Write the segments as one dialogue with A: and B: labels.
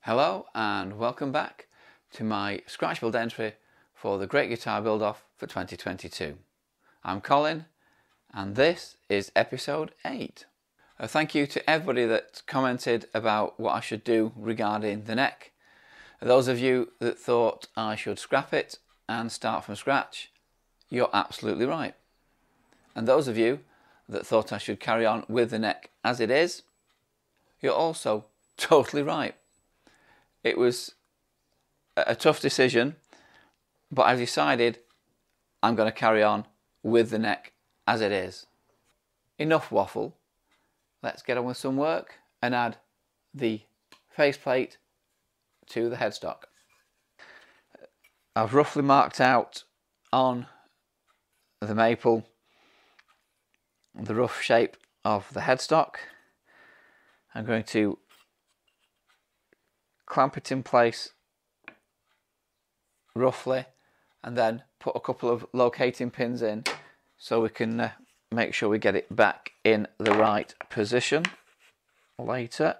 A: Hello and welcome back to my scratch build entry for the Great Guitar Build Off for 2022. I'm Colin and this is episode 8. Thank you to everybody that commented about what I should do regarding the neck. Those of you that thought I should scrap it and start from scratch, you're absolutely right. And those of you that thought I should carry on with the neck as it is, you're also totally right. It was a tough decision, but I've decided I'm going to carry on with the neck as it is. Enough waffle. Let's get on with some work and add the faceplate to the headstock. I've roughly marked out on the maple the rough shape of the headstock. I'm going to clamp it in place roughly and then put a couple of locating pins in so we can make sure we get it back in the right position later.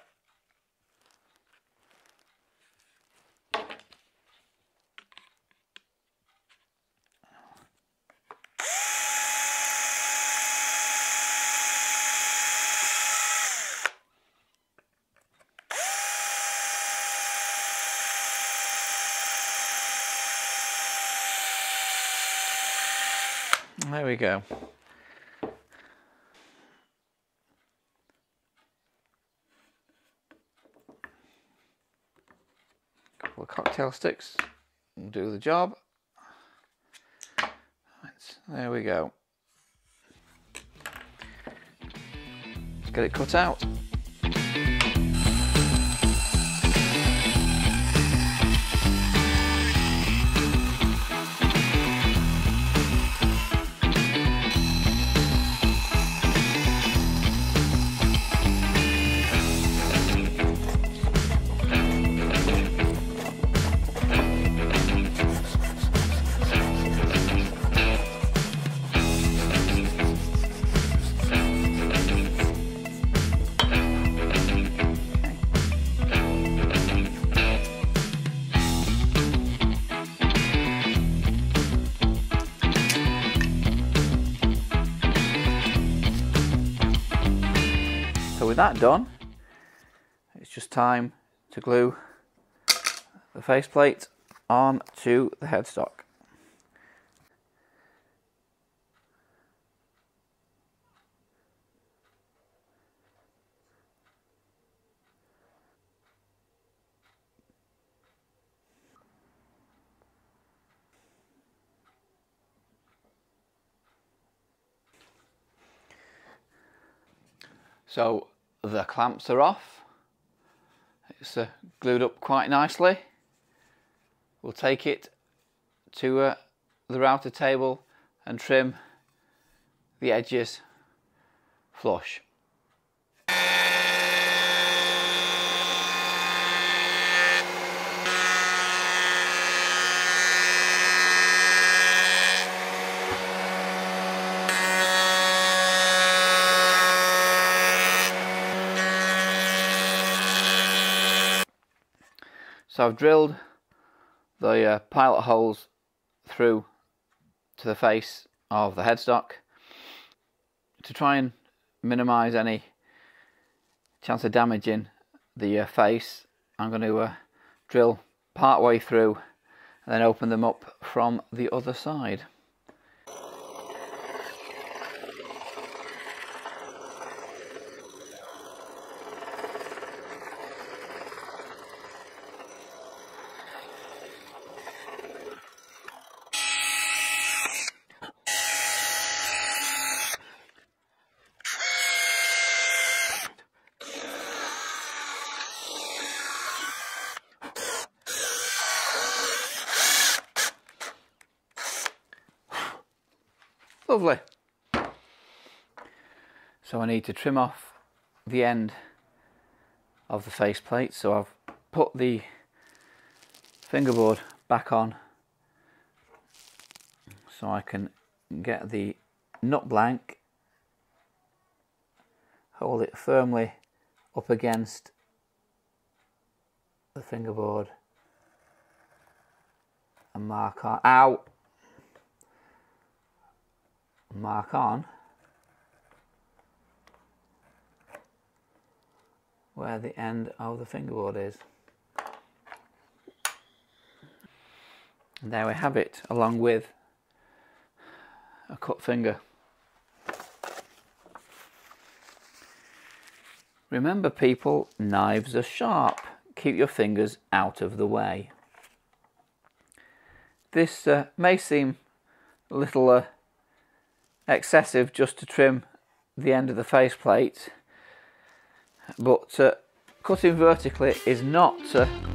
A: There we go. Couple of cocktail sticks will do the job. Right, there we go. Let's get it cut out. So with that done, it's just time to glue the faceplate onto the headstock. So the clamps are off. It's glued up quite nicely. We'll take it to the router table and trim the edges flush. So I've drilled the pilot holes through to the face of the headstock to try and minimise any chance of damaging the face. I'm going to drill part way through and then open them up from the other side. Lovely. So I need to trim off the end of the faceplate. So I've put the fingerboard back on so I can get the nut blank, hold it firmly up against the fingerboard and mark on, ow, mark on where the end of the fingerboard is. And there we have it, along with a cut finger. Remember people, knives are sharp. Keep your fingers out of the way. This may seem a little excessive just to trim the end of the faceplate, but cutting vertically is not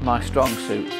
A: my strong suit.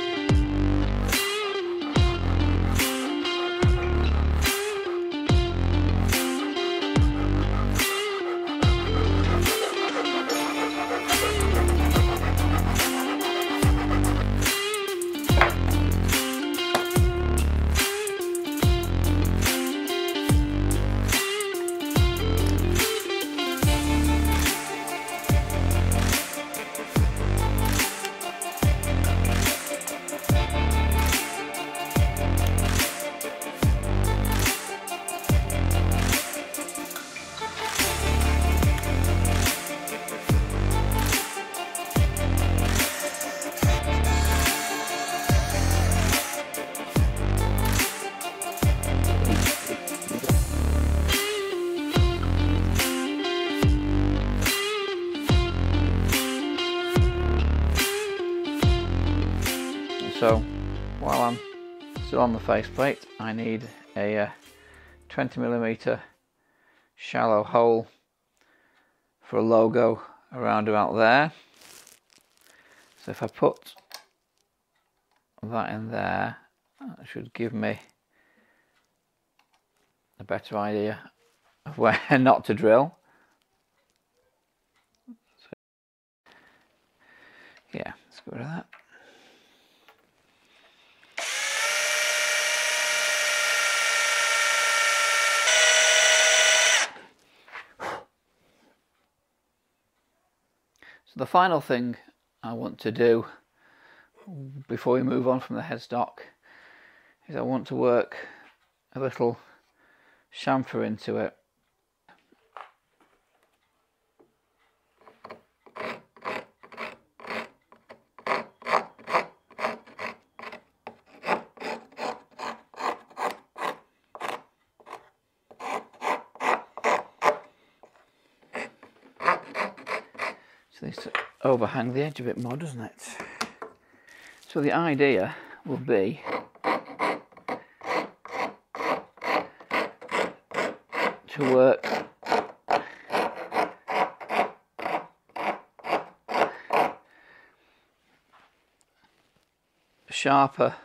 A: So while I'm still on the faceplate, I need a 20mm shallow hole for a logo around about there. So if I put that in there, that should give me a better idea of where not to drill. So, yeah, let's get rid of that. So the final thing I want to do before we move on from the headstock is I want to work a little chamfer into it. So this to overhang the edge a bit more, doesn't it? So the idea will be to work a sharper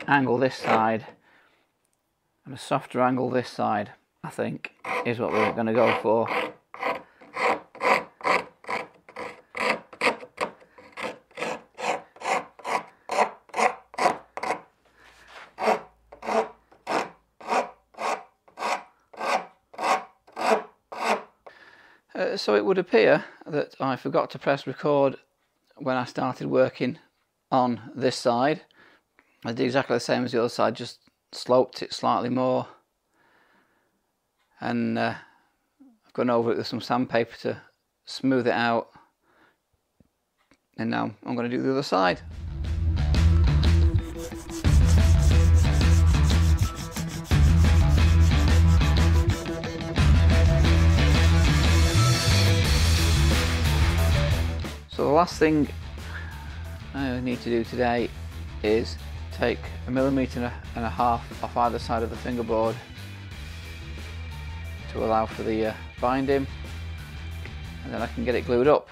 A: angle this side and a softer angle this side, I think, is what we're going to go for. So it would appear that I forgot to press record when I started working on this side. I did exactly the same as the other side, just sloped it slightly more, and I've gone over it with some sandpaper to smooth it out, and now I'm going to do the other side. So the last thing I need to do today is take 1.5 millimeters off either side of the fingerboard to allow for the binding, and then I can get it glued up.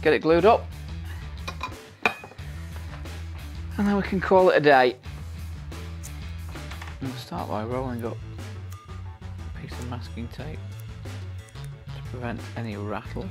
A: get it glued up, and then we can call it a day. We'll start by rolling up a piece of masking tape to prevent any rattle.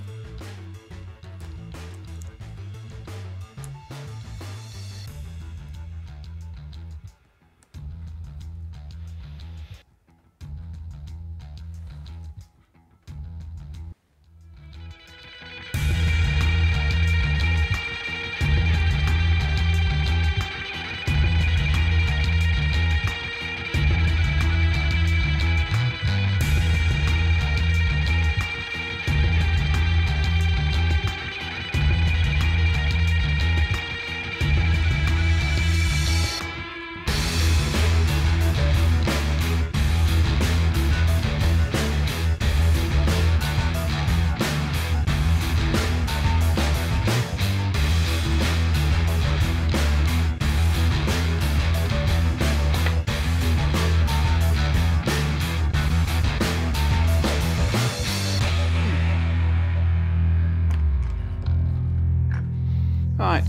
A: Right,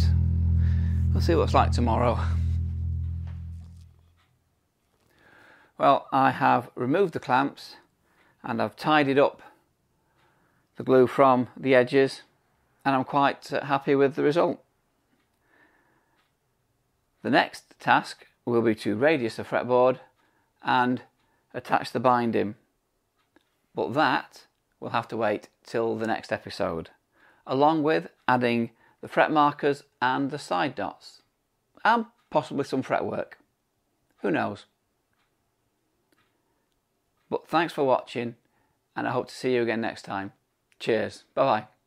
A: we'll see what it's like tomorrow. Well, I have removed the clamps and I've tidied up the glue from the edges, and I'm quite happy with the result. The next task will be to radius the fretboard and attach the binding, but that will have to wait till the next episode, along with adding the fret markers and the side dots, and possibly some fretwork. Who knows? But thanks for watching, and I hope to see you again next time. Cheers. Bye bye.